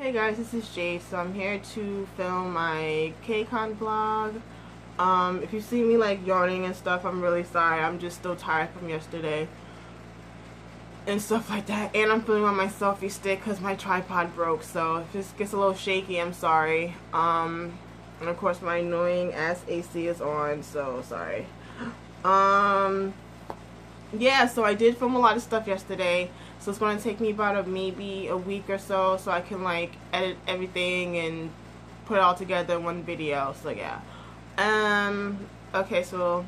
Hey guys, this is Jade. So I'm here to film my KCON vlog. If you see me like yawning and stuff, I'm really sorry. I'm just still tired from yesterday and stuff like that. And I'm filming on my selfie stick because my tripod broke. So if this gets a little shaky, I'm sorry. And of course my annoying ass AC is on, so sorry. Yeah, so I did film a lot of stuff yesterday. So it's going to take me about maybe a week or so I can like edit everything and put it all together in one video. So yeah. Okay, so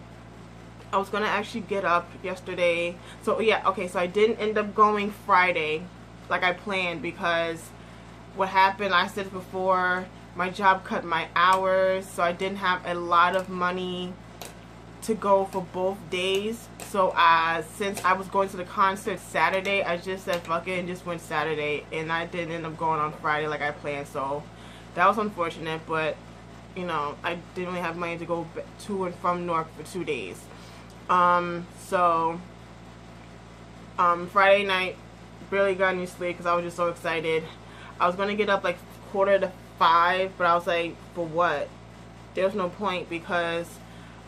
I was going to actually get up yesterday. So yeah, okay, so I didn't end up going Friday like I planned because what happened, I said before, my job cut my hours, so I didn't have a lot of money to go for both days. So since I was going to the concert Saturday, I just said fuck it and just went Saturday, and I didn't end up going on Friday like I planned. So that was unfortunate, but you know, I didn't really have money to go to and from Newark for 2 days. Friday night, barely got any sleep because I was just so excited. I was gonna get up like 4:45, but I was like, for what? There was no point because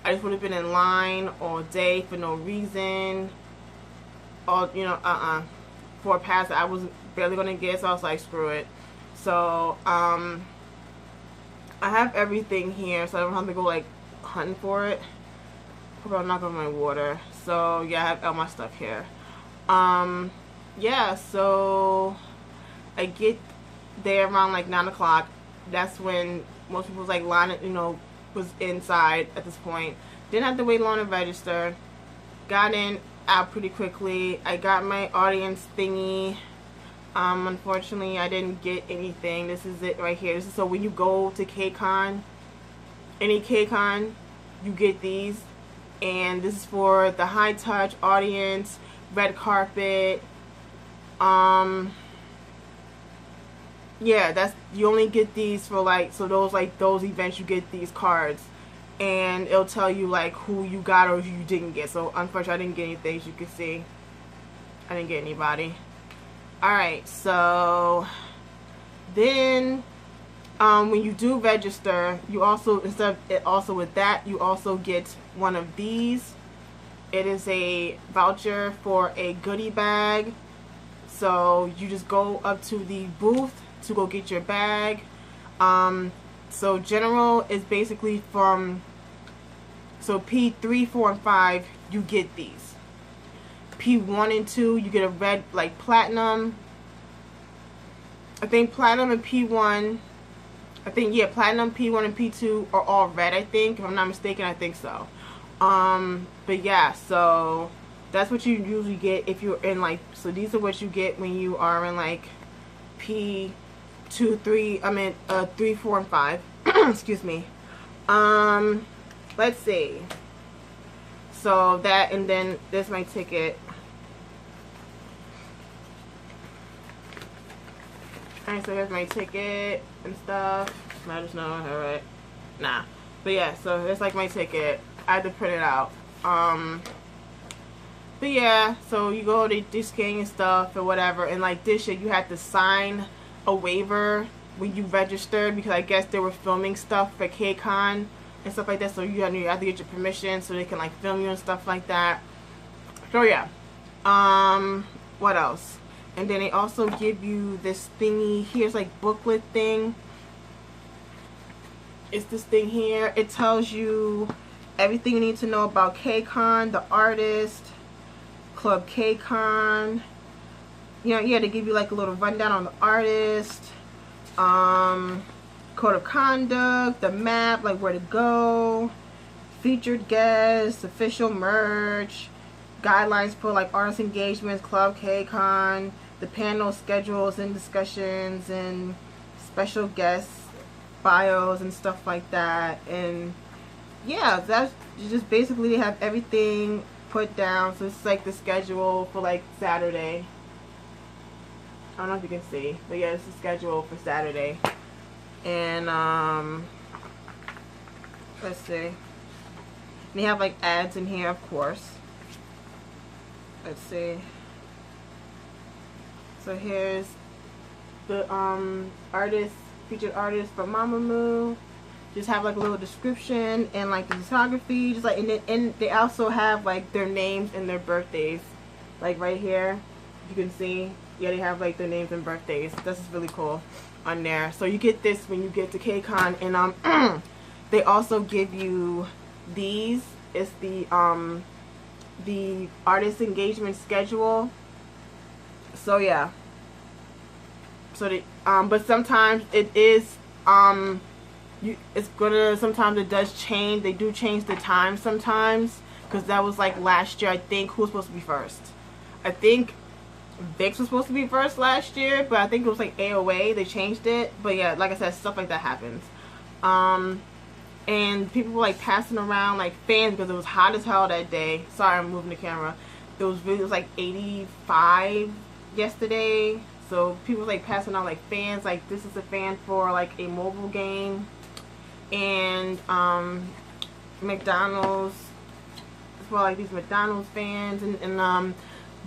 I just would have been in line all day for no reason. All, you know, for a pass that I was barely gonna get, so I was like, screw it. So I have everything here, so I don't have to go like hunting for it. Hope I'm not going my water. So yeah, I have all my stuff here. Yeah, so I get there around like 9 o'clock. That's when most people's like line, you know, was inside at this point. Didn't have to wait long to register. Got in, out pretty quickly. I got my audience thingy. Unfortunately, I didn't get anything. This is it right here. This is so when you go to KCON, any KCON, you get these. And this is for the high touch audience, red carpet. Yeah, that's, you only get these for like, so those events, you get these cards, and it'll tell you like who you got or who you didn't get. So unfortunately, I didn't get anything. As you can see, I didn't get anybody. Alright, so then when you do register, you also, instead of it, also with that, you also get one of these. It is a voucher for a goodie bag. So you just go up to the booth to go get your bag. So general is basically from, so P3, 4, and 5, you get these. P1 and 2, you get a red, like platinum. I think platinum and P1, I think, yeah, platinum, P1, and P2 are all red, I think. If I'm not mistaken, I think so. But yeah, so that's what you usually get if you're in like, so these are what you get when you are in like P2, 3, 3, 4, and 5. Excuse me. Let's see. So that, and then there's my ticket. Alright, so here's my ticket and stuff. I just know, alright. Nah. But yeah, so it's like my ticket. I had to print it out. But yeah, so you go to scan your stuff or whatever, and like this shit, you had to sign a waiver when you registered because I guess they were filming stuff for KCON and stuff like that. So you have to get your permission so they can like film you and stuff like that. So yeah. What else? And then they also give you this thingy. Here's like booklet thing. It's this thing here. It tells you everything you need to know about KCON, the artist, Club KCON. You know, yeah, they give you like a little rundown on the artist, code of conduct, the map, like where to go, featured guests, official merch, guidelines for like artist engagements, Club KCON, the panel schedules and discussions, and special guests bios and stuff like that. And yeah, that's just basically, they have everything put down. So it's like the schedule for like Saturday. I don't know if you can see, but yeah, it's the schedule for Saturday. And let's see, and they have like ads in here, of course. Let's see. So here's the artist, featured artist from Mamamoo. Just have like a little description and like the discography, just like, and they also have like their names and their birthdays, like right here you can see. Yeah, they have like their names and birthdays. This is really cool on there. So you get this when you get to KCON, and they also give you these. It's the artist engagement schedule. So yeah. So they but sometimes it is it's gonna, sometimes it does change. They do change the time sometimes, because that was like last year. I think who was supposed to be first? I think VIX was supposed to be first last year, but I think it was like AOA. They changed it. But yeah, like I said, stuff like that happens. And people were like passing around like fans because it was hot as hell that day. Sorry, I'm moving the camera. It was like 85 yesterday. So people were like passing out like fans, like this is a fan for like a mobile game. And McDonald's, for like these McDonald's fans, and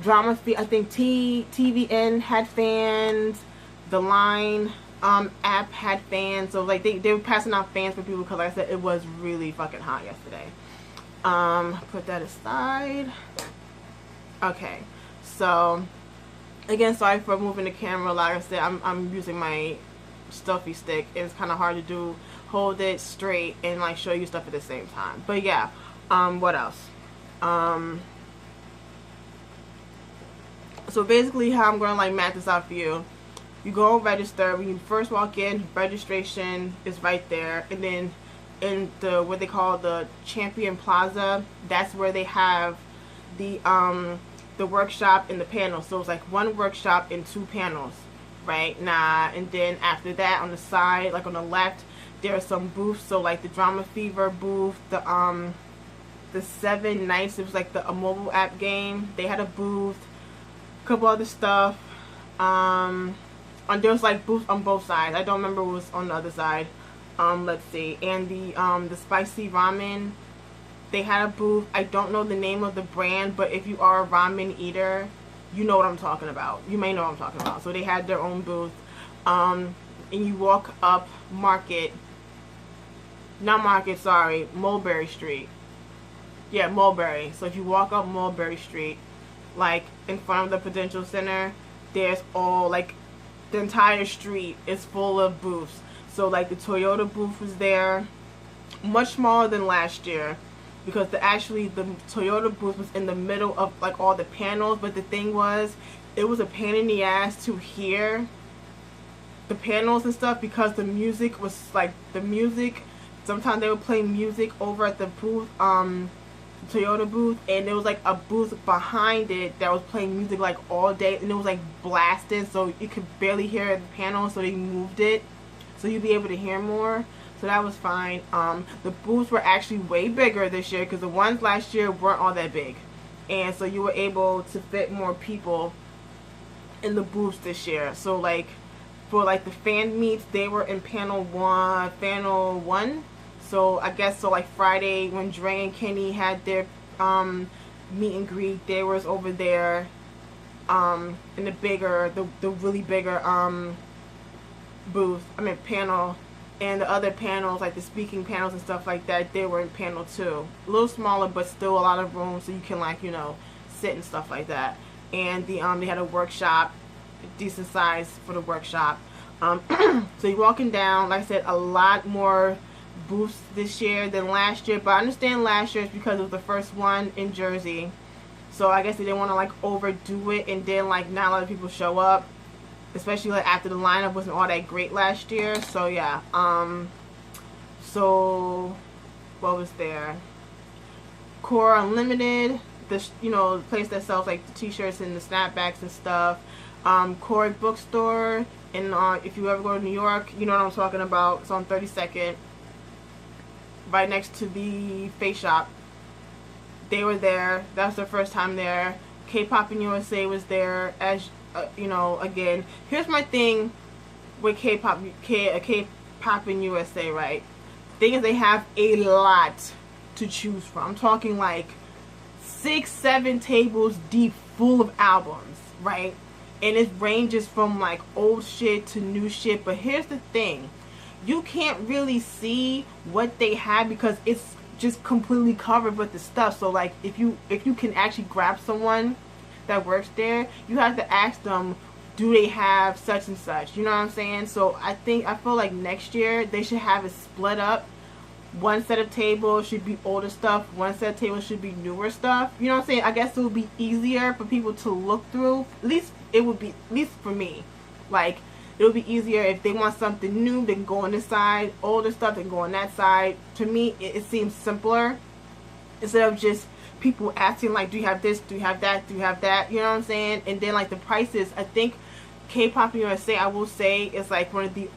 drama feed. I think TVN had fans. The Line app had fans. So like they were passing out fans for people, because like I said, it was really fucking hot yesterday. Put that aside. Okay, so again, sorry for moving the camera. Like I said, I'm using my stuffy stick. It's kind of hard to hold it straight and like show you stuff at the same time. But yeah, what else? So basically how I'm going to like map this out for you. You go and register. When you first walk in, registration is right there. And then in the, what they call the Champion Plaza, that's where they have the workshop and the panel. So it's like one workshop and two panels, right? And then after that, on the side, like on the left, there are some booths. So like the Drama Fever booth, the 7 Nights, it was like a mobile app game. They had a booth, a couple other stuff. And there was like booths on both sides. I don't remember what was on the other side. Let's see. And the spicy ramen, they had a booth. I don't know the name of the brand, but if you are a ramen eater, you know what I'm talking about. You may know what I'm talking about. So they had their own booth. And you walk up Mulberry Street. Yeah, Mulberry. So if you walk up Mulberry Street, like in front of the Prudential Center, there's all like the entire street is full of booths. So like the Toyota booth was there, much smaller than last year, because the Toyota booth was in the middle of like all the panels. But the thing was, it was a pain in the ass to hear the panels and stuff, because the music was like sometimes they would play music over at the booth, Toyota booth, and there was like a booth behind it that was playing music like all day, and it was like blasting, so you could barely hear the panel. So they moved it so you'd be able to hear more. So that was fine. The booths were actually way bigger this year, because the ones last year weren't all that big, and so you were able to fit more people in the booths this year. So like for like the fan meets, they were in panel one. So I guess, so like Friday when Dre and Kenny had their meet and greet, they was over there in the really bigger booth, panel. And the other panels, like the speaking panels and stuff like that, they were in panel 2. A little smaller, but still a lot of room, so you can like, you know, sit and stuff like that. And they had a workshop, decent size for the workshop. So you're walking down, like I said, a lot more booths this year than last year, but I understand last year is because it was the first one in Jersey, so I guess they didn't want to like overdo it, and then like not a lot of people show up, especially like after the lineup wasn't all that great last year. So yeah, so what was there? Core Unlimited, the place that sells like the t-shirts and the snapbacks and stuff. Core Bookstore, and if you ever go to New York, you know what I'm talking about. It's on 32nd, right next to the Face Shop. They were there. That's their first time there. K-Pop in USA was there. As again, here's my thing with K-Pop in USA, right? Thing is, they have a lot to choose from. I'm talking like 6-7 tables deep full of albums, right? and it ranges from like old shit to new shit. But here's the thing, you can't really see what they have because it's just completely covered with the stuff. So like if you can actually grab someone that works there, you have to ask them, do they have such and such, you know what I'm saying? So I feel like next year they should have it split up. One set of tables should be older stuff, one set of tables should be newer stuff, you know what I'm saying? I guess it would be easier for people to look through. At least it would be, at least for me, like it would be easier if they want something new, they can go on this side, older stuff, they can go on that side. To me, it seems simpler instead of just people asking like, do you have this, do you have that, do you have that, you know what I'm saying? And then like the prices, I think K-Pop USA, I will say, is like one of the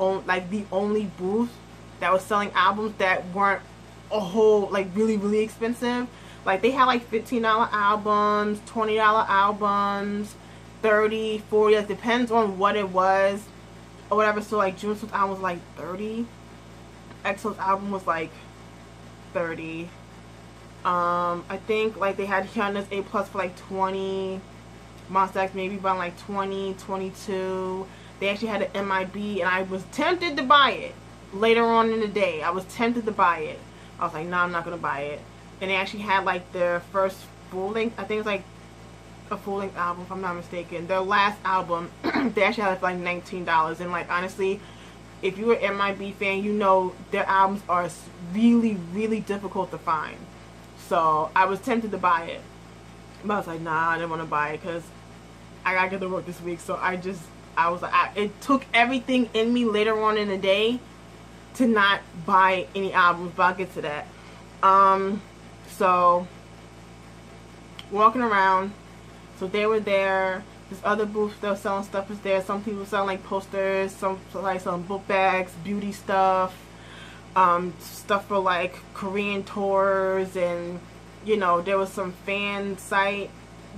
only booths that was selling albums that weren't a whole like really expensive. Like they had like $15 albums, $20 albums, 30, 40, it depends on what it was or whatever. So like Junson's album was like 30, EXO's album was like 30. I think like they had Hyunda's A Plus for like 20, Monsta X maybe around like 20, 22. They actually had an MIB and I was tempted to buy it later on in the day. I was tempted to buy it. I was like, nah, I'm not gonna buy it. And they actually had like their first full length, I think it's like a full length album if I'm not mistaken. Their last album they actually had it for like $19. And like honestly, if you're an MIB fan, you know their albums are really difficult to find. So I was tempted to buy it, but I was like, nah, I didn't want to buy it because I gotta get to work this week. So I was like, it took everything in me later on in the day to not buy any albums, but I'll get to that. So walking around, so they were there. This other booth that was selling stuff was there. Some people selling like posters, some like selling book bags, beauty stuff, stuff for like Korean tours, and you know there was some fan site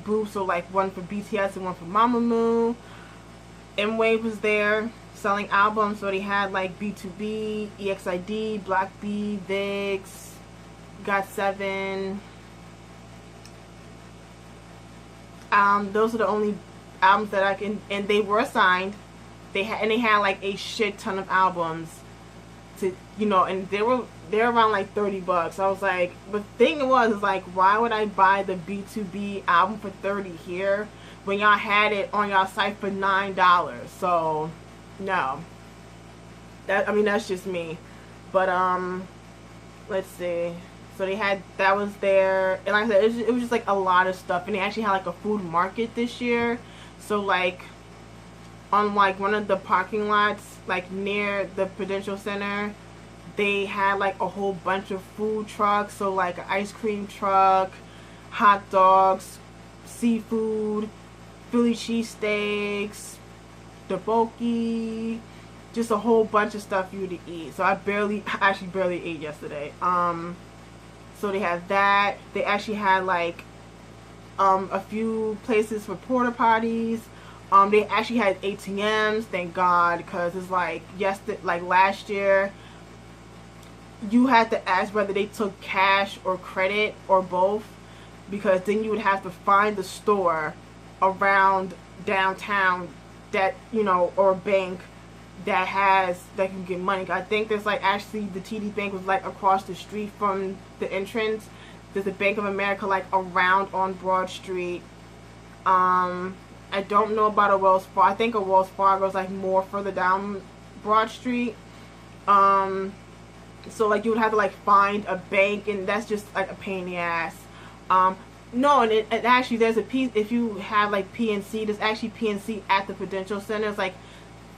booths, so like one for BTS and one for Mamamoo. M-Wave was there selling albums, so they had like B2B, EXID, Block B, VIX, GOT7. Those are the only albums that I can, and they were signed. They had like a shit ton of albums to, you know, and they're around like $30. I was like, the thing was, is like, why would I buy the B2B album for $30 here when y'all had it on y'all site for $9? So no, that's just me. But let's see. So they had, that was there, and like I said, it was just like a lot of stuff. And they actually had like a food market this year. So like on like one of the parking lots like near the Prudential Center, they had like a whole bunch of food trucks. So like an ice cream truck, hot dogs, seafood, Philly cheesesteaks, tteokbokki, just a whole bunch of stuff for you to eat. So I actually barely ate yesterday. So they had that. They actually had like a few places for porta potties. They actually had ATMs, thank God, because it's like last year you had to ask whether they took cash or credit or both, because then you would have to find the store around downtown that, you know, or a bank that can get money. I think there's like, actually the TD Bank was like across the street from the entrance. There's a Bank of America like around on Broad Street. I don't know about a Wells Fargo. I think a Wells Fargo is like more further down Broad Street. So like you would have to like find a bank, and that's just like a pain in the ass. No, and it actually, there's a piece, if you have like PNC, there's actually PNC at the Prudential Center. It's like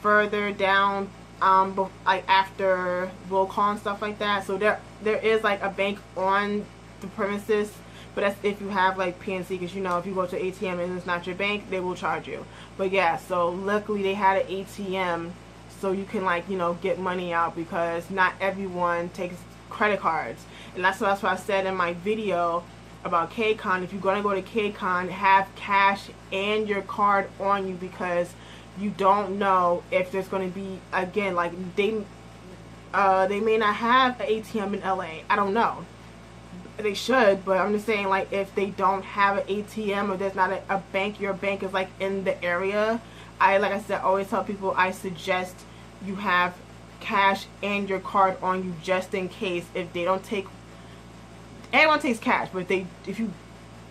further down, like after roll call and stuff like that. So there is like a bank on the premises, but that's if you have like PNC, because you know if you go to ATM and it's not your bank, they will charge you. But yeah, so luckily they had an ATM, so you can like, you know, get money out, because not everyone takes credit cards. And that's what I said in my video about KCON. If you're going to go to KCON, have cash and your card on you, because you don't know if there's going to be, again, like they may not have an ATM in LA. I don't know. They should, but I'm just saying, like, if they don't have an ATM or there's not a bank, your bank is like in the area, like I said, I always tell people I suggest you have cash and your card on you just in case if they don't take. Everyone takes cash, but if you,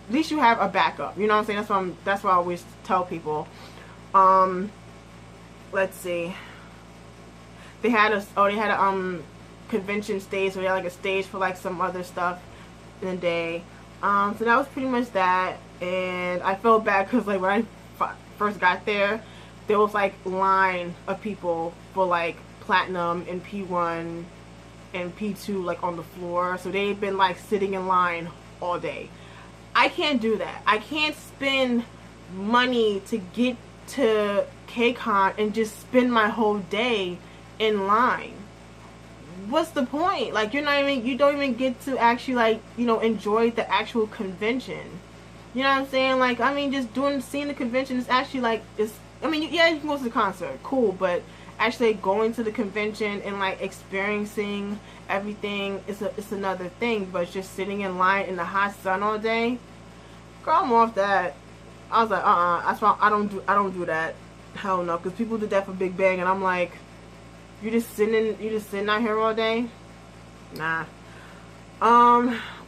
at least you have a backup. You know what I'm saying? That's what I always tell people. Let's see. They had a convention stage, so they had like a stage for like some other stuff in the day. So that was pretty much that, and I felt bad because like when I first got there was like line of people for like platinum and P1 and P2 like on the floor, so they've been like sitting in line all day. I can't do that. I can't spend money to get to KCON and just spend my whole day in line. What's the point? Like you don't even get to actually like, you know, enjoy the actual convention. You know what I'm saying? Like, I mean, just seeing the convention is actually like, yeah, you can go to the concert, cool, but actually going to the convention and like experiencing everything it's another thing. But just sitting in line in the hot sun all day, girl, I'm off that. I was like, that's why I don't do that. Hell no, because people did that for Big Bang, and I'm like, you're just sitting out here all day? Nah.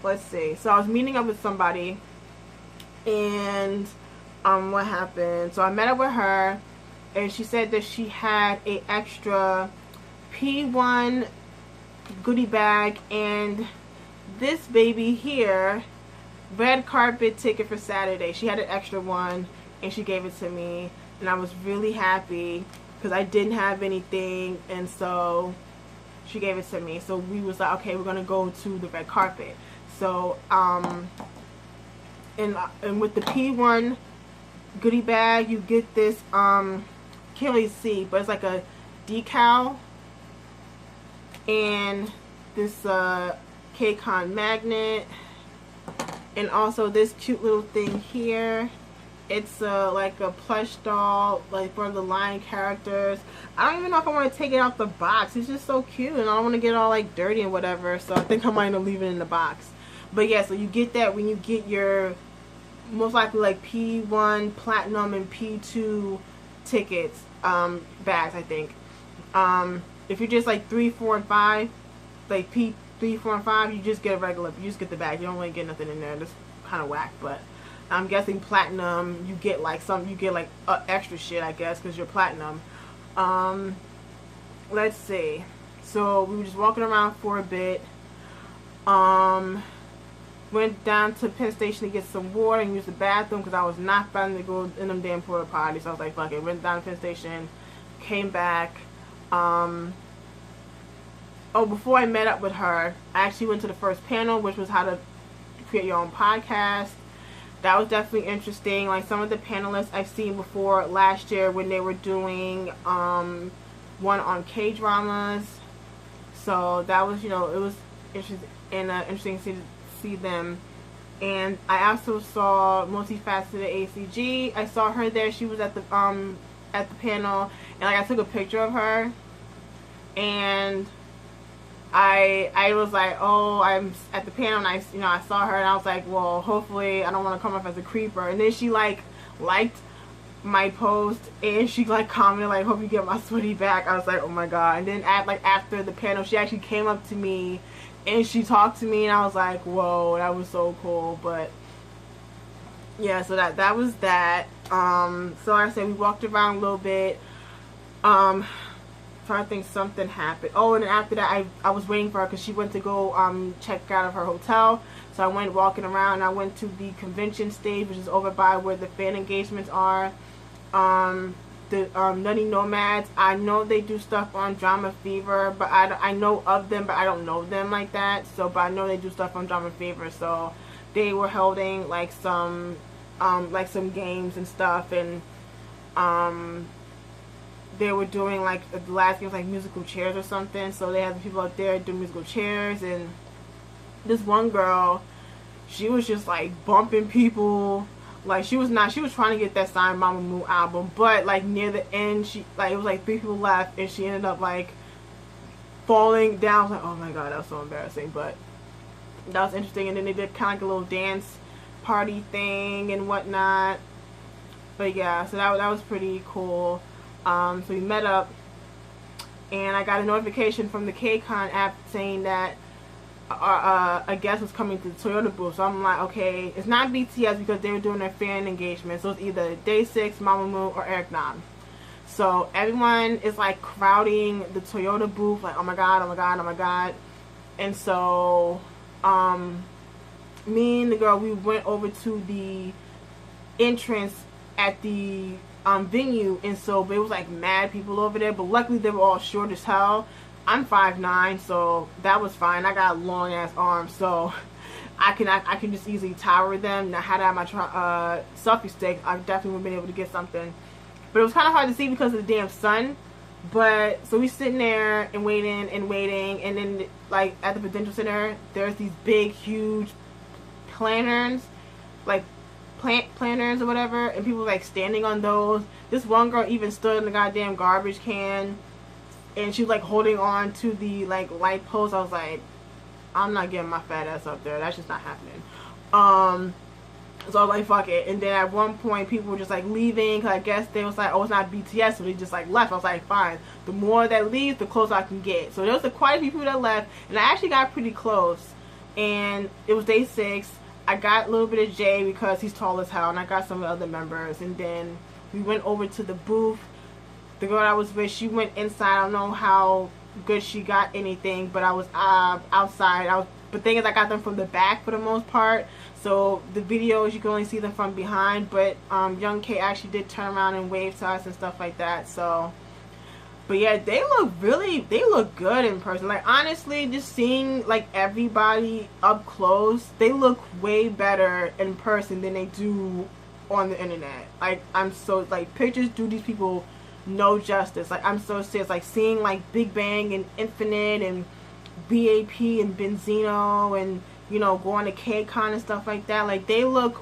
Let's see. So I was meeting up with somebody, and what happened? So I met up with her, and she said that she had a extra P1 goodie bag and this baby here, red carpet ticket for Saturday. She had an extra one, and she gave it to me, and I was really happy because I didn't have anything, and so she gave it to me. So we was like, okay, we're gonna go to the red carpet. So and with the P1 goodie bag, you get this can't really see, but it's like a decal and this KCON magnet, and also this cute little thing here. It's like a plush doll, like one of the Lion characters. I don't even know if I want to take it out the box. It's just so cute, and I don't want to get all like dirty and whatever. So I think I might end up leaving it in the box. But yeah, so you get that when you get your most likely like P1 platinum and P2 tickets bags. I think if you're just like 3, 4, and 5, like P3, 4, and 5, you just get a regular. You just get the bag. You don't really get nothing in there. That's kind of whack, but. I'm guessing platinum, you get like extra shit, I guess, because you're platinum. Let's see. So we were just walking around for a bit. Went down to Penn Station to get some water and use the bathroom because I was not planning to go in them damn porta potties. So I was like, fuck it. Went down to Penn Station, came back. Oh, before I met up with her, I actually went to the first panel, which was how to create your own podcast. That was definitely interesting. Like some of the panelists I've seen before last year when they were doing one on K-dramas. So that was, you know, it was interesting to see them. And I also saw Multifaceted ACG. I saw her there. She was at the panel, and like I took a picture of her, and I was like, oh, I'm at the panel, and I saw her, and I was like, well, hopefully I don't want to come off as a creeper. And then she like liked my post, and she like commented like, hope you get my sweaty back. I was like, oh my god. And then after the panel, she actually came up to me and she talked to me, and I was like, whoa, that was so cool. But yeah, so that was that. So like I said, we walked around a little bit. Trying to think, something happened. Oh, and then after that, I was waiting for her because she went to go check out of her hotel. So I went walking around, and I went to the convention stage, which is over by where the fan engagements are. The Nutty Nomads, I know they do stuff on Drama Fever, but I know of them, but I don't know them like that. So, but I know they do stuff on Drama Fever. So they were holding like some games and stuff, and they were doing like the last game was like musical chairs or something. So they had the people out there doing musical chairs, and this one girl, she was just like bumping people. Like she was trying to get that signed Mama Moo album, but like near the end, it was like 3 people left, and she ended up like falling down. I was like, oh my god, that was so embarrassing, but that was interesting. And then they did kind of like a little dance party thing and whatnot. But yeah, so that was pretty cool. So we met up, and I got a notification from the KCON app saying that a guest was coming to the Toyota booth. So I'm like, okay, it's not BTS because they were doing their fan engagement. So it's either Day 6, Mamamoo, or Eric Nam. So everyone is like crowding the Toyota booth, like, oh my god, oh my god, oh my god. And so me and the girl, we went over to the entrance at the venue, and so there was like mad people over there, but luckily they were all short as hell. I'm 5'9", so that was fine. I got long ass arms, so I can just easily tower them. Now, had I had my selfie stick, I definitely would have been able to get something. But it was kind of hard to see because of the damn sun. But so we sitting there and waiting, and then like at the Prudential Center, there's these big, huge lanterns, like planters or whatever, and people like standing on those. This one girl even stood in the goddamn garbage can, and she was like holding on to the like light post. I was like, I'm not getting my fat ass up there. That's just not happening. So I was like, fuck it. And then at one point, people were just like leaving, because I guess they was like, oh, it's not BTS, so they just like left. I was like, fine. The more that leaves, the closer I can get. So there was quite a few people that left, and I actually got pretty close. And it was Day 6. I got a little bit of Jay because he's tall as hell, and I got some of the other members. And then we went over to the booth. The girl I was with, she went inside. I don't know how good she got anything, but I was outside. But the thing is, I got them from the back for the most part. So the videos, you can only see them from behind. But Young K actually did turn around and wave to us and stuff like that. So, but yeah, they look good in person. Like, honestly, just seeing like everybody up close, they look way better in person than they do on the internet. Like, I'm so, like, pictures do these people no justice. Like, I'm so serious. Like, seeing like Big Bang and Infinite and BAP and Benzino and, you know, going to KCON and stuff like that. Like, they look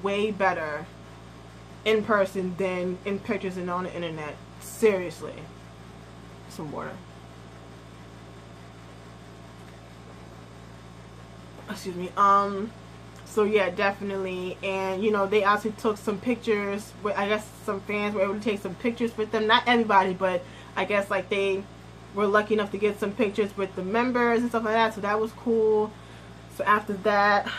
way better in person than in pictures and on the internet. Seriously. Some water. Excuse me. So yeah, definitely. And you know, they also took some pictures with, I guess some fans were able to take some pictures with them. Not everybody, but I guess like they were lucky enough to get some pictures with the members and stuff like that. So that was cool. So after that,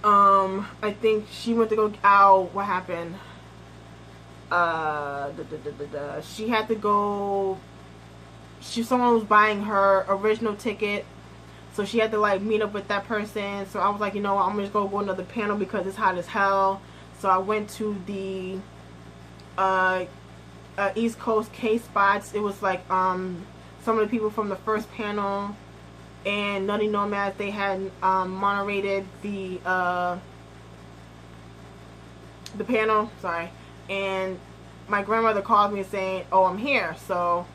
I think she went to go out. What happened? She had to go. Someone was buying her original ticket, so she had to like meet up with that person. So I was like, you know what, I'm just gonna go another panel because it's hot as hell. So I went to the East Coast K spots. It was like some of the people from the first panel and Nutty Nomads. They had moderated the panel. Sorry. And my grandmother called me saying, oh, I'm here. So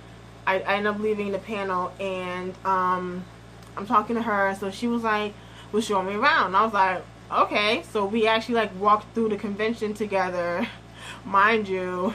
I ended up leaving the panel, and I'm talking to her. So she was like, well, show me around. And I was like, okay. So we actually like walked through the convention together. Mind you,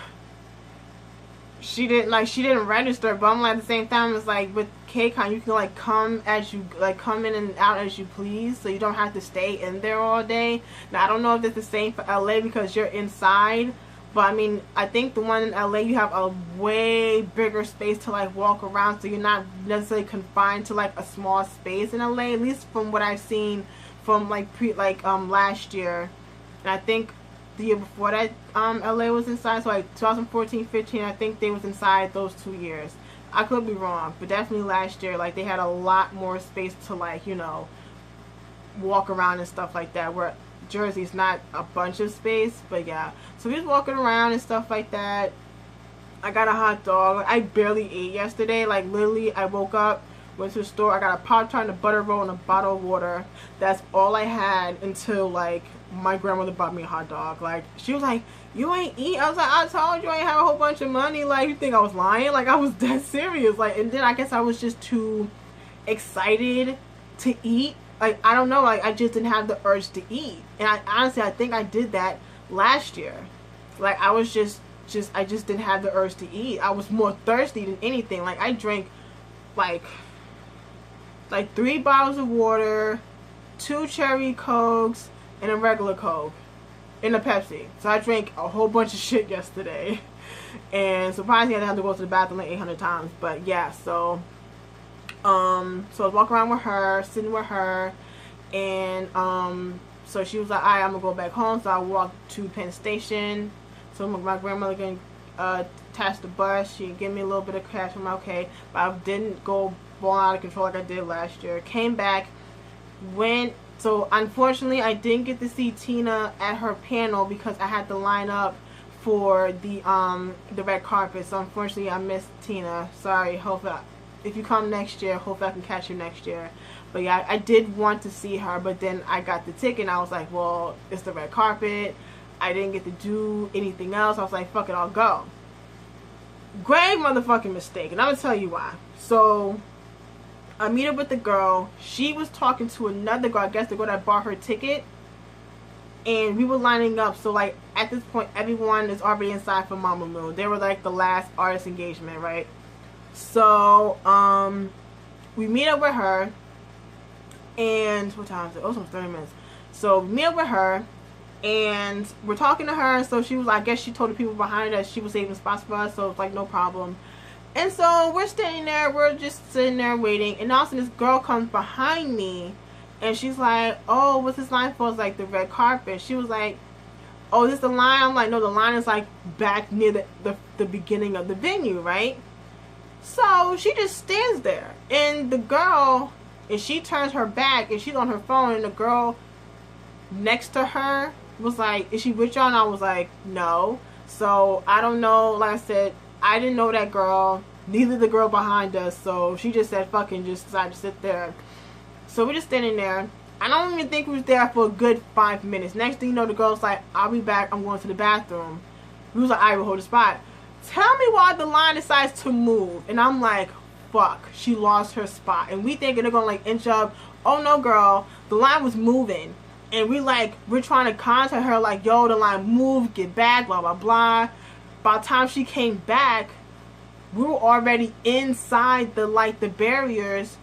she didn't register, but I'm like, at the same time, it's like with KCON, you can like come in and out as you please, so you don't have to stay in there all day. Now I don't know if it's the same for LA because you're inside. But I mean, I think the one in LA, you have a way bigger space to like walk around, so you're not necessarily confined to like a small space in LA. At least from what I've seen from like last year, and I think the year before that, LA was inside. So like 2014, 15, I think they was inside those 2 years. I could be wrong, but definitely last year, like they had a lot more space to like, you know, walk around and stuff like that. Where Jersey's not a bunch of space, but yeah. So we was walking around and stuff like that. I got a hot dog. I barely ate yesterday. Like literally, I woke up, went to the store. I got a Pop-Tart and a butter roll and a bottle of water. That's all I had until like my grandmother bought me a hot dog. Like she was like, "You ain't eat." I was like, "I told you I ain't have a whole bunch of money." Like, you think I was lying? Like, I was dead serious. Like, and then I guess I was just too excited to eat. Like, I don't know, like, I just didn't have the urge to eat. And I think I did that last year. Like, I was I just didn't have the urge to eat. I was more thirsty than anything. Like, I drank, like 3 bottles of water, 2 cherry Cokes, and a regular Coke and a Pepsi. So I drank a whole bunch of shit yesterday. And surprisingly, I didn't have to go to the bathroom like 800 times. But yeah, so I was walking around with her, sitting with her, and so she was like, alright, I'm gonna go back home. So I walked to Penn Station. So my grandmother can attach the bus. She gave me a little bit of cash. I'm okay, but I didn't go balling out of control like I did last year. Came back, went. So unfortunately, I didn't get to see Tina at her panel because I had to line up for the red carpet. So unfortunately, I missed Tina. Sorry. Hope if you come next year, hope I can catch you next year. But yeah, I did want to see her, but then I got the ticket and I was like, well, it's the red carpet. I didn't get to do anything else. I was like, fuck it, I'll go. Grave motherfucking mistake, and I'm gonna tell you why. So I meet up with the girl. She was talking to another girl, I guess the girl that bought her ticket, and we were lining up. So like at this point, everyone is already inside for Mamamoo. They were like the last artist engagement, right? So we meet up with her, and what time is it? Oh, it's almost 30 minutes. So we meet up with her, and we're talking to her. So she was, I guess she told the people behind her that she was saving spots for us. So it's like no problem. And so we're standing there, we're just sitting there waiting, and all of a sudden this girl comes behind me, and she's like, oh, what's this line for? It's like the red carpet. She was like, oh, is this the line? I'm like, no, the line is like back near the beginning of the venue, right? So she just stands there, and the girl, and she turns her back, and she's on her phone, and the girl next to her was like, is she with y'all? And I was like, no. So I don't know, like I said, I didn't know that girl, neither the girl behind us, so she just said fucking just decided to sit there. So we're just standing there. I don't even think we was there for a good 5 minutes. Next thing you know, the girl's like, I'll be back, I'm going to the bathroom. We was like, I will hold the spot. Tell me why the line decides to move. And I'm like, fuck, she lost her spot. And we thinking they're gonna like inch up. Oh no, girl, the line was moving. And we're trying to contact her like, yo, the line moved, get back, blah, blah, blah. By the time she came back, we were already inside the barriers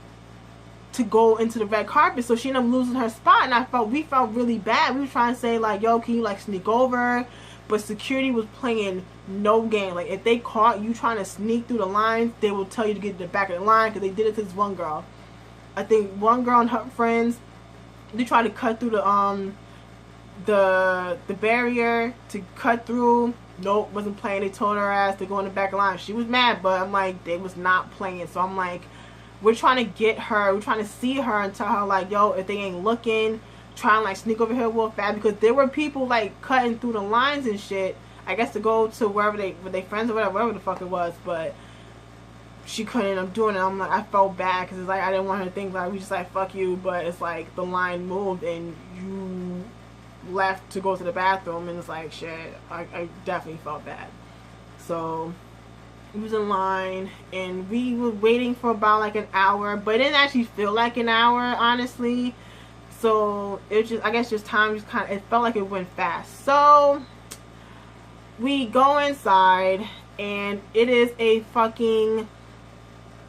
to go into the red carpet. So she ended up losing her spot, and we felt really bad. We were trying to say like, yo, can you like sneak over? But security was playing no game. Like if they caught you trying to sneak through the lines, they will tell you to get to the back of the line, because they did it to this one girl. I think one girl and her friends, they tried to cut through the barrier to cut through. Nope, wasn't playing. They told her ass to go in the back line. She was mad, but I'm like, they was not playing. So I'm like, we're trying to get her, we're trying to see her and tell her like, yo, if they ain't looking, try and like sneak over here real fast, because there were people like cutting through the lines and shit, I guess to go to wherever they friends or whatever the fuck it was, but she couldn't end up doing it. I'm like, I felt bad, because it's like, I didn't want her to think like we just like fuck you, but it's like the line moved and you left to go to the bathroom, and it's like shit. I definitely felt bad. So we was in line, and we were waiting for about like an hour, but it didn't actually feel like an hour, honestly. So it just, I guess just time just kind of, it felt like it went fast. So we go inside, and it is a fucking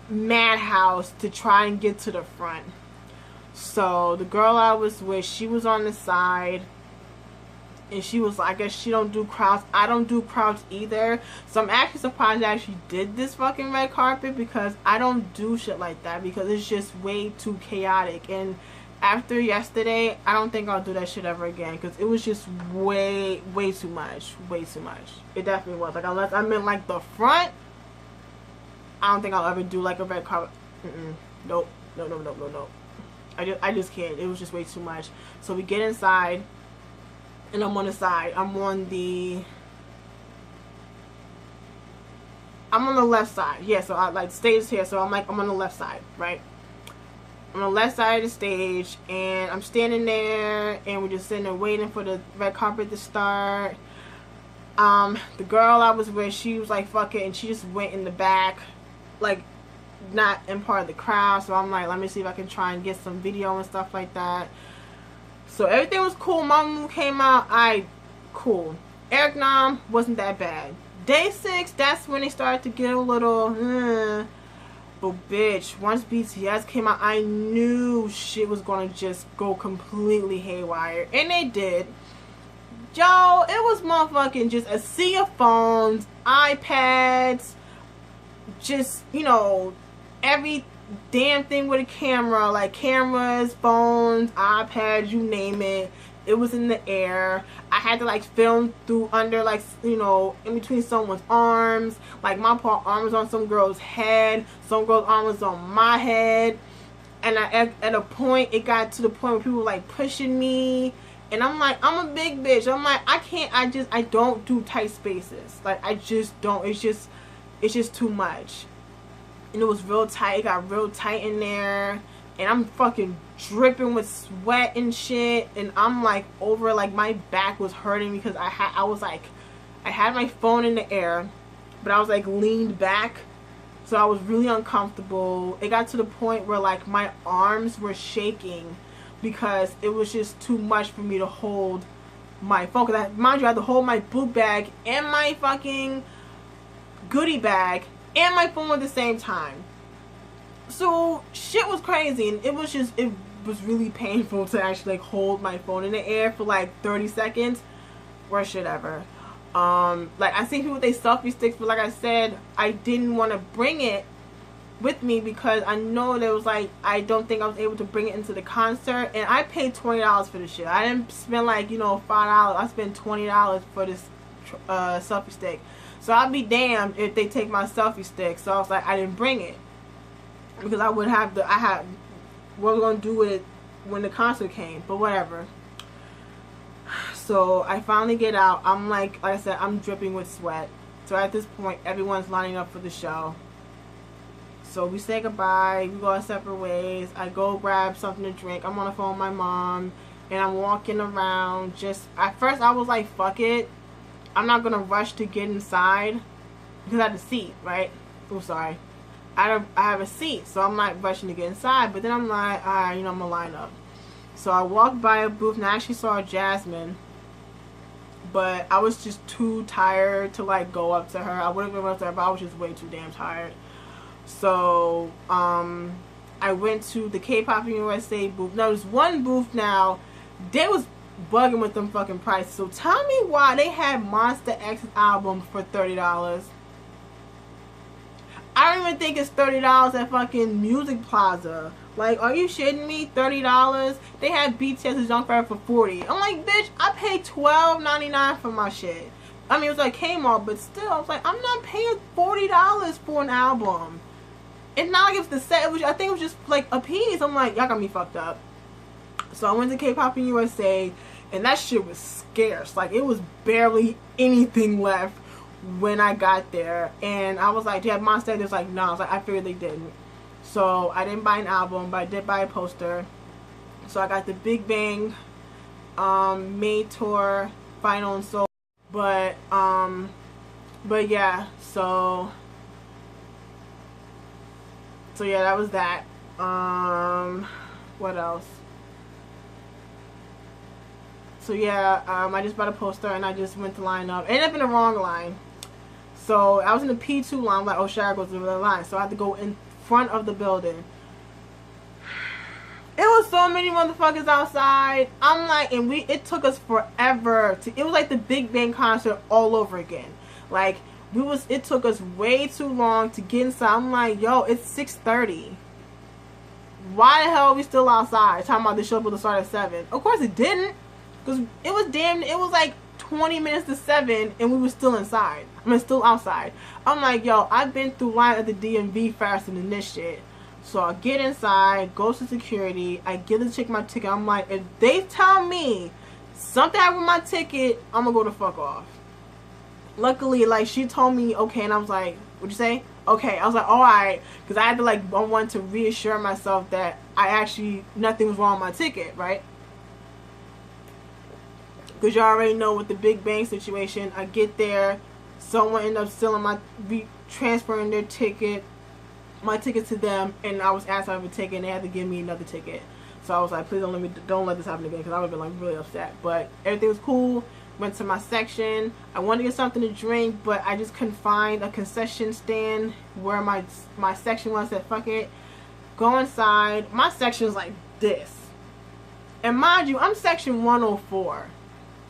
madhouse to try and get to the front. So the girl I was with, she was on the side, and she was like, I guess she don't do crowds. I don't do crowds either. So I'm actually surprised I actually did this fucking red carpet, because I don't do shit like that, because it's just way too chaotic. And after yesterday, I don't think I'll do that shit ever again, because it was just way too much. Way too much. It definitely was. Like, unless I'm in like the front, I don't think I'll ever do like a red carpet. Nope. No. I just can't. It was just way too much. So we get inside, and I'm on the side. I'm on the left side. Yeah, so I like the stage is here, so I'm on the left side, right? I'm on the left side of the stage, and I'm standing there, and we're just sitting there waiting for the red carpet to start. The girl I was with, she was like, fuck it, and she just went in the back, like, not in part of the crowd. So I'm like, let me see if I can try and get some video and stuff like that. So everything was cool. Mamamoo came out, cool. Eric Nam wasn't that bad. Day 6, that's when they started to get a little, but bitch, once BTS came out, I knew shit was gonna just go completely haywire, and they did. Yo, it was motherfucking just a sea of phones, iPads, just, you know, every damn thing with a camera, like cameras, phones, iPads, you name it. It was in the air. I had to like film through under, like, you know, in between someone's arms. Like my arm was on some girl's head, some girl's arm was on my head. And at a point, it got to the point where people were like pushing me. And I'm like, I'm a big bitch. I'm like, I don't do tight spaces. Like, I just don't. It's just too much. And it was real tight. It got real tight in there. And I'm fucking dripping with sweat and shit. And I'm like over, like my back was hurting because I had my phone in the air, but I was like leaned back. So I was really uncomfortable. It got to the point where like my arms were shaking because it was just too much for me to hold my phone. Because mind you, I had to hold my book bag and my fucking goodie bag and my phone at the same time. So shit was crazy, and it was really painful to actually like hold my phone in the air for like 30 seconds. Worst shit ever. Like I seen people with their selfie sticks, but like I said, I didn't want to bring it with me because I know there was like, I don't think I was able to bring it into the concert, and I paid $20 for this shit. I didn't spend like, you know, $5. I spent $20 for this selfie stick. So I'll be damned if they take my selfie stick. So I was like, I didn't bring it because I would have to. What was gonna do with it when the concert came, but whatever. So I finally get out. I'm like I said, I'm dripping with sweat. So at this point, everyone's lining up for the show. So we say goodbye. We go our separate ways. I go grab something to drink. I'm on the phone with my mom, and I'm walking around. Just at first, I was like, "Fuck it, I'm not gonna rush to get inside because I had a seat, right? Oh, sorry, I have a seat, so I'm not rushing to get inside. But then I'm like, all right, you know, I'm gonna line up. So I walked by a booth, and I actually saw Jasmine. But I was just too tired to like go up to her. I would have been up to her, but I was just way too damn tired. So I went to the K-Pop USA booth. Now there's one booth now. They was bugging with them fucking prices. So tell me why they had Monster X's album for $30. I don't even think it's $30 at fucking Music Plaza. Like, are you shitting me? $30? They had BTS's Young Forever for $40. I'm like, bitch, I paid $12.99 for my shit. I mean, it was like Kmart, but still, I was like, I'm not paying $40 for an album. It's not like it's the set. I think it was just like a piece. I'm like, y'all got me fucked up. So I went to K-Pop in USA, and that shit was scarce. Like, it was barely anything left when I got there. And I was like, do you have Monster? There's like, no. I was like, I figured they didn't. So I didn't buy an album, but I did buy a poster. So I got the Big Bang May Tour Final and Soul. But yeah, so yeah, that was that. What else? So yeah, I just bought a poster and I just went to line up. I ended up in the wrong line. So I was in the P2 line. I'm like, oh, should I go to the line? So I had to go in front of the building. It was so many motherfuckers outside. I'm like, and it took us forever to. It was like the Big Bang concert all over again. Like it took us way too long to get inside. I'm like, yo, it's 6:30. Why the hell are we still outside? Talking about the show will start at 7. Of course it didn't, because it was like 20 minutes to 7 and we were still inside. I mean, still outside. I'm like, yo, I've been through line at the DMV faster than this shit. So I get inside, go to security, I give the chick my ticket. I'm like, if they tell me something happened with my ticket, I'm gonna go the fuck off. Luckily, like, she told me okay, and I was like, what'd you say? Okay. I was like, alright, because I had to, like, I wanted to reassure myself that nothing was wrong with my ticket, right? Because you already know with the Big Bang situation, I get there, someone ended up stealing transferring their ticket, my ticket to them, and I was asked if I have a ticket, and they had to give me another ticket. So I was like, please don't let this happen again, because I would have been like really upset. But everything was cool. Went to my section. I wanted to get something to drink, but I just couldn't find a concession stand where my section was. I said, fuck it, go inside. My section is like this, and mind you, I'm section 104.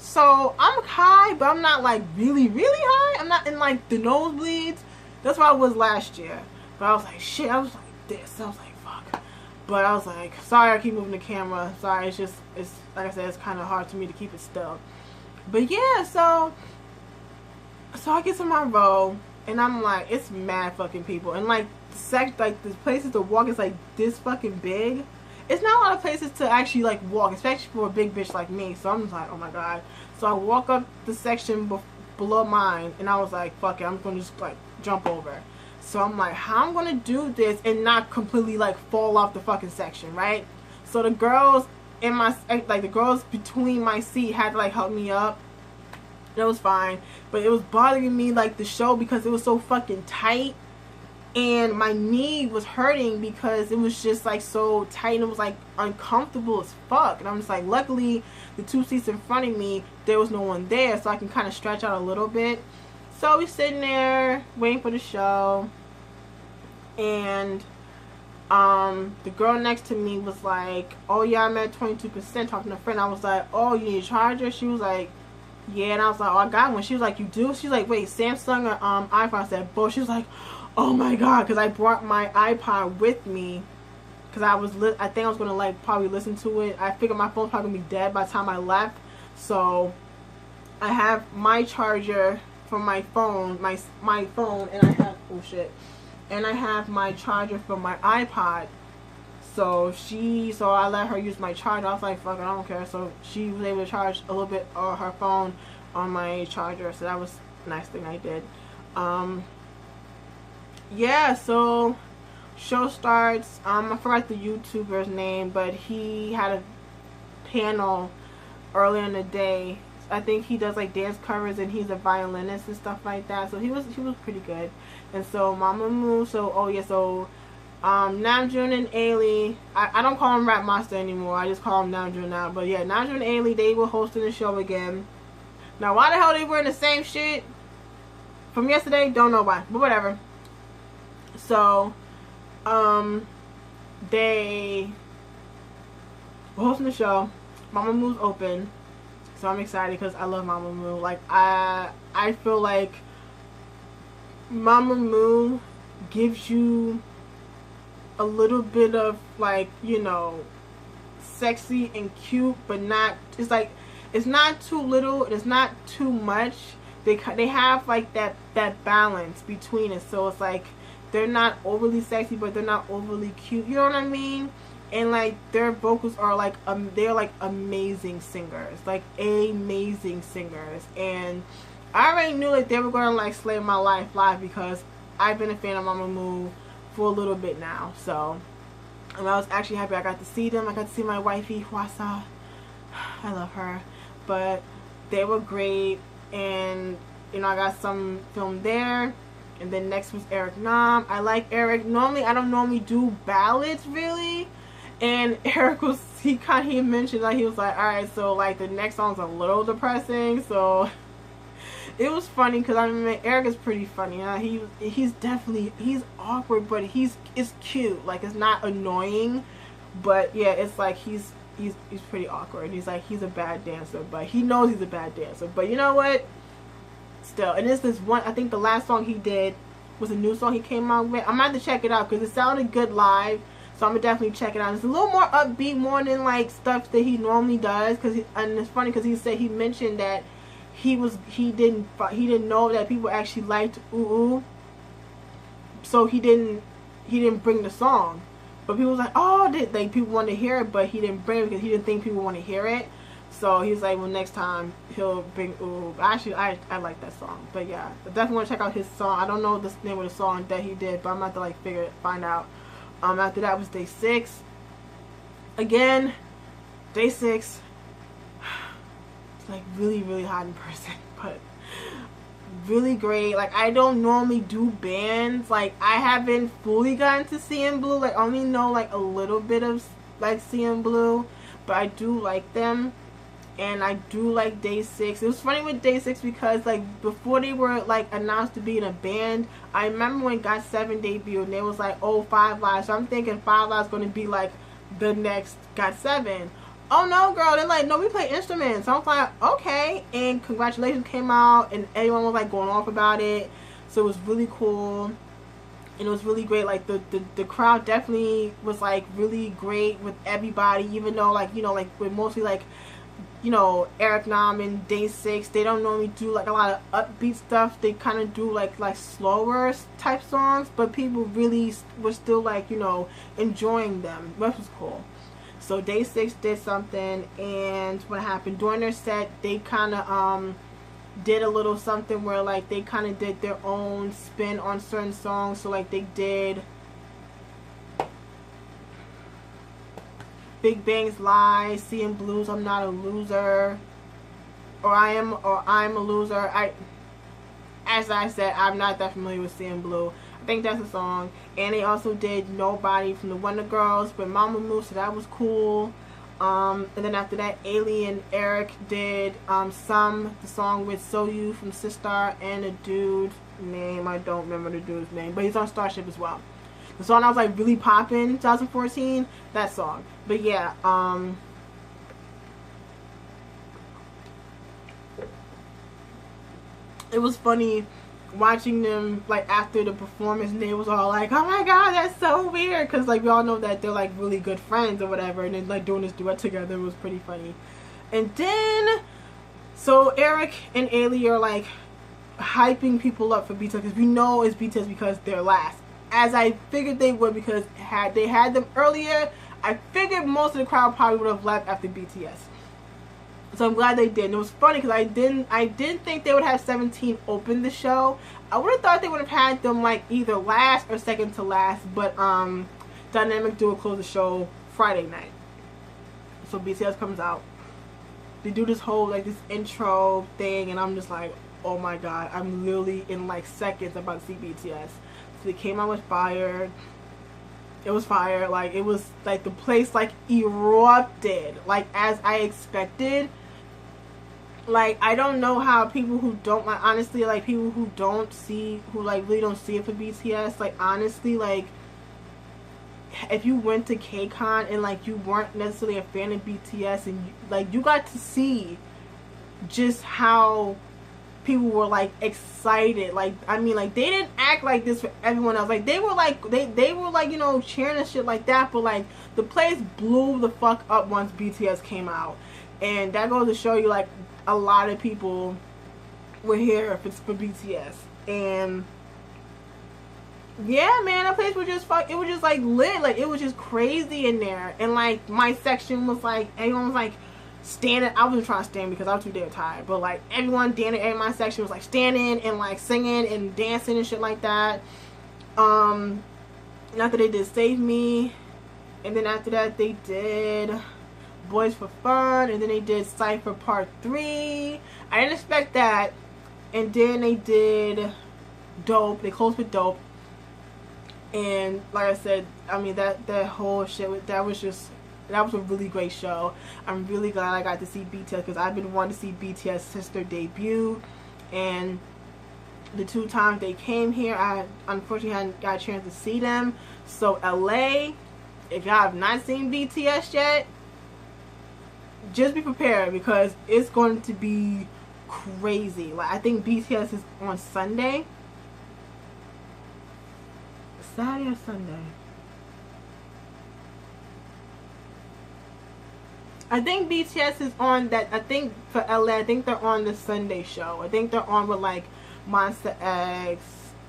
So I'm high, but I'm not like really, really high. I'm not in like the nosebleeds. That's where I was last year. But I was like, shit, I was like this. I was like, fuck. But I was like, sorry I keep moving the camera. Sorry, it's like I said, it's kind of hard to me to keep it still. But yeah, so I get to my row, and I'm like, it's mad fucking people. And like, the places to walk is like this fucking big. It's not a lot of places to actually like walk, especially for a big bitch like me. So I'm just like, oh my god. So I walk up the section below mine, and I was like, fuck it, I'm gonna just like jump over. So I'm like, how I'm gonna do this and not completely like fall off the fucking section, right? So the girls in my, like the girls between my seat had to like help me up. It was fine, but it was bothering me like the show because it was so fucking tight. And my knee was hurting because it was just like so tight and it was like uncomfortable as fuck. And I'm just like, luckily the 2 seats in front of me, there was no one there, so I can kind of stretch out a little bit. So we sitting there waiting for the show, and the girl next to me was like, oh yeah, I'm at 22%, talking to a friend. I was like, oh, you need a charger? She was like, yeah. And I was like, oh, I got one. She was like, you do? She's like, wait, Samsung or iPhone? I said both. She was like, oh my god, because I brought my iPod with me, because I think I was gonna like probably listen to it. I figured my phone's probably gonna be dead by the time I left, so I have my charger for my phone, my phone, and I have, oh shit, and I have my charger for my iPod. So I let her use my charger. I was like, fuck it, I don't care. So she was able to charge a little bit of her phone on my charger, so that was a nice thing I did. Yeah, so show starts. I forgot the YouTuber's name, but he had a panel earlier in the day. I think he does like dance covers, and he's a violinist and stuff like that. So he was pretty good. And so Mama Moo. So Namjoon and Ailey. I don't call him Rap Monster anymore. I just call him Namjoon now. But yeah, Namjoon and Ailey, they were hosting the show again. Now why the hell they were in the same shit from yesterday? Don't know why, but whatever. So, they were hosting the show. Mama Moo's open, so I'm excited because I love Mama Moo. Like, I feel like Mama Moo gives you a little bit of, like, you know, sexy and cute, but not, it's like, it's not too little, it's not too much. They have, like, that balance between it, so it's like, they're not overly sexy, but they're not overly cute. You know what I mean? And like their vocals are like they're like amazing singers, like amazing singers. And I already knew that they were gonna like slay my life live because I've been a fan of Mama Moo for a little bit now. So, and I was actually happy I got to see them. I got to see my wifey Hwasa. I love her, but they were great, and you know I got some filmed there. And then next was Eric Nam. I like Eric. Normally, I don't normally do ballads, really. And Eric he mentioned, like, he was like, alright, so, like, the next song's a little depressing. So, it was funny, because, I mean, Eric is pretty funny. He's awkward, but it's cute. Like, it's not annoying. But, yeah, it's like, he's pretty awkward. He's like, he's a bad dancer, but he knows he's a bad dancer. But you know what? Still, and this one, I think the last song he did was a new song he came out with. I'm gonna have to check it out because it sounded good live, so I'm gonna definitely check it out. It's a little more upbeat, more than like stuff that he normally does. And it's funny because he mentioned that he didn't know that people actually liked Ooh Ooh, so he didn't bring the song. But people was like, oh, like people want to hear it, but he didn't bring it because he didn't think people want to hear it. So he's like, well, next time he'll bring Ooh. Actually, I like that song. But yeah, I definitely want to check out his song. I don't know the name of the song that he did, but I'm about to like find out. After that was day 6. Again, day 6. It's like really, really hot in person, but really great. Like, I don't normally do bands. Like, I haven't fully gotten to CN Blue. Like, I only know like a little bit of like CN Blue, but I do like them. And I do like day 6. It was funny with day 6 because like before they were like announced to be in a band, I remember when GOT7 debuted and they was like, oh, 5 Live. So I'm thinking 5 Live is going to be like the next GOT7. oh no, girl. They're like, no, we play instruments. So I was like, okay. And congratulations came out, and everyone was like going off about it. So it was really cool, and it was really great. Like the crowd definitely was like really great with everybody, even though like, you know, like we're mostly like, you know, Eric Nam and Day 6, they don't normally do like a lot of upbeat stuff. They kind of do like slower type songs, but people really were still like, you know, enjoying them, which was cool. So Day 6 did something, and what happened during their set, they kind of did a little something where like they kind of did their own spin on certain songs. So like they did Big Bang's Lie, Seeing Blues, I'm Not a Loser, or I'm a Loser. As I said, I'm not that familiar with Seeing Blue. I think that's a song. And they also did Nobody from the Wonder Girls with Mamamoo, so that was cool. And then after that, Ailey and Eric did the song with Soyu from Sistar, and a dude name, I don't remember the dude's name, but he's on Starship as well. The song I was like really popping 2014, that song. But yeah, it was funny watching them like after the performance, and they was all like, oh my god, that's so weird, because like we all know that they're like really good friends or whatever, and then like doing this duet together was pretty funny. And then so Eric and Ailey are like hyping people up for BTS, because we know it's BTS because they're last, as I figured they would, because had they had them earlier, I figured most of the crowd probably would have left after BTS. So I'm glad they did. And it was funny because I didn't think they would have 17 open the show. I would have thought they would have had them like either last or second to last, but Dynamic Duo closed the show Friday night. So BTS comes out. They do this whole like this intro thing, and I'm just like, oh my god, I'm literally in like seconds about to see BTS. So they came out with fire. It was fire. Like, it was like the place like erupted, like as I expected. Like, I don't know how people who don't, like, honestly, like people who don't see, who like really don't see it for BTS, like honestly, like if you went to KCON and like you weren't necessarily a fan of BTS, and you got to see just how people were like excited. Like, I mean, like they didn't act like this for everyone else. Like they were like they were like, you know, cheering and shit like that, but like the place blew the fuck up once BTS came out. And that goes to show you like a lot of people were here for BTS. And yeah, man, that place was just it was just like lit. Like it was just crazy in there. And like my section was like, everyone was like standing. I wasn't trying to stand because I was too damn tired, but like everyone standing in my section was like standing and like singing and dancing and shit like that. And after they did Save Me, and then after that they did Boys for Fun, and then they did Cypher Part 3. I didn't expect that. And then they did Dope. They closed with Dope. And like I said, I mean that whole shit, that was a really great show. I'm really glad I got to see BTS, because I've been wanting to see BTS since their debut. And the 2 times they came here, I unfortunately hadn't got a chance to see them. So LA, if y'all have not seen BTS yet, just be prepared, because it's going to be crazy. Like, I think BTS is on Sunday. Saturday or Sunday? I think BTS is on that. I think for LA, I think they're on the Sunday show. I think they're on with like Monster X,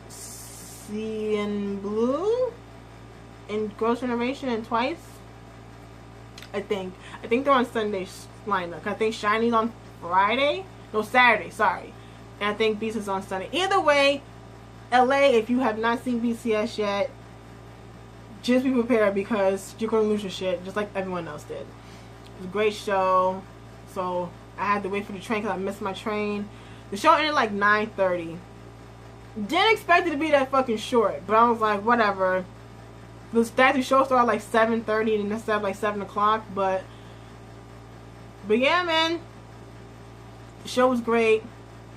CN Blue, and Girls' Generation, and Twice. I think they're on Sunday lineup. I think Shiny's on Friday. No, Saturday. Sorry. And I think BTS is on Sunday. Either way, LA, if you have not seen BTS yet, just be prepared, because you're gonna lose your shit just like everyone else did. It was a great show. So I had to wait for the train because I missed my train. The show ended like 9:30. Didn't expect it to be that fucking short, but I was like, whatever. The show started like 7:30 and instead of like 7 o'clock. But yeah, man, the show was great.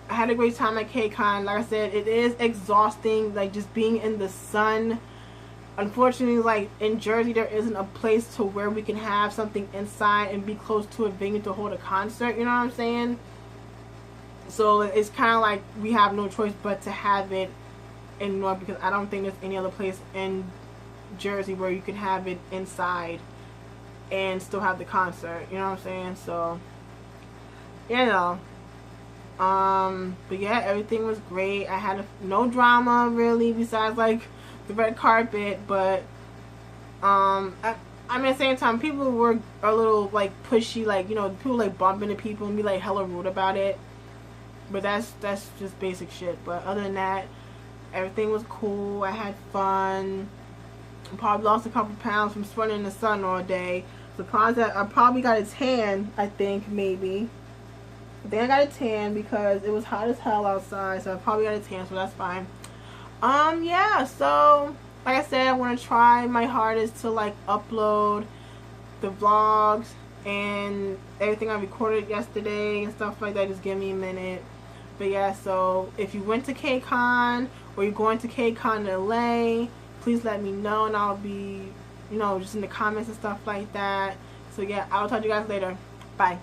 I had a great time at KCON. Like I said, it is exhausting, like just being in the sun unfortunately, like in Jersey, there isn't a place to where we can have something inside and be close to a venue to hold a concert. You know what I'm saying? So it's kind of like we have no choice but to have it in North, because I don't think there's any other place in Jersey where you can have it inside and still have the concert. You know what I'm saying? So, you know. But yeah, everything was great. I had no drama really, besides like the red carpet. But I mean, at the same time, people were a little like pushy, like, you know, people like bump into people and be like hella rude about it. But that's just basic shit. But other than that, everything was cool. I had fun. Probably lost a couple pounds from sweating in the sun all day. Surprised that I probably got a tan. I think maybe. I think I got a tan because it was hot as hell outside, so I probably got a tan, so that's fine. Yeah, so like I said, I want to try my hardest to like upload the vlogs and everything I recorded yesterday and stuff like that. Just give me a minute. But yeah, so if you went to KCON or you're going to KCON in LA, please let me know, and I'll be, you know, just in the comments and stuff like that. So yeah, I'll talk to you guys later. Bye.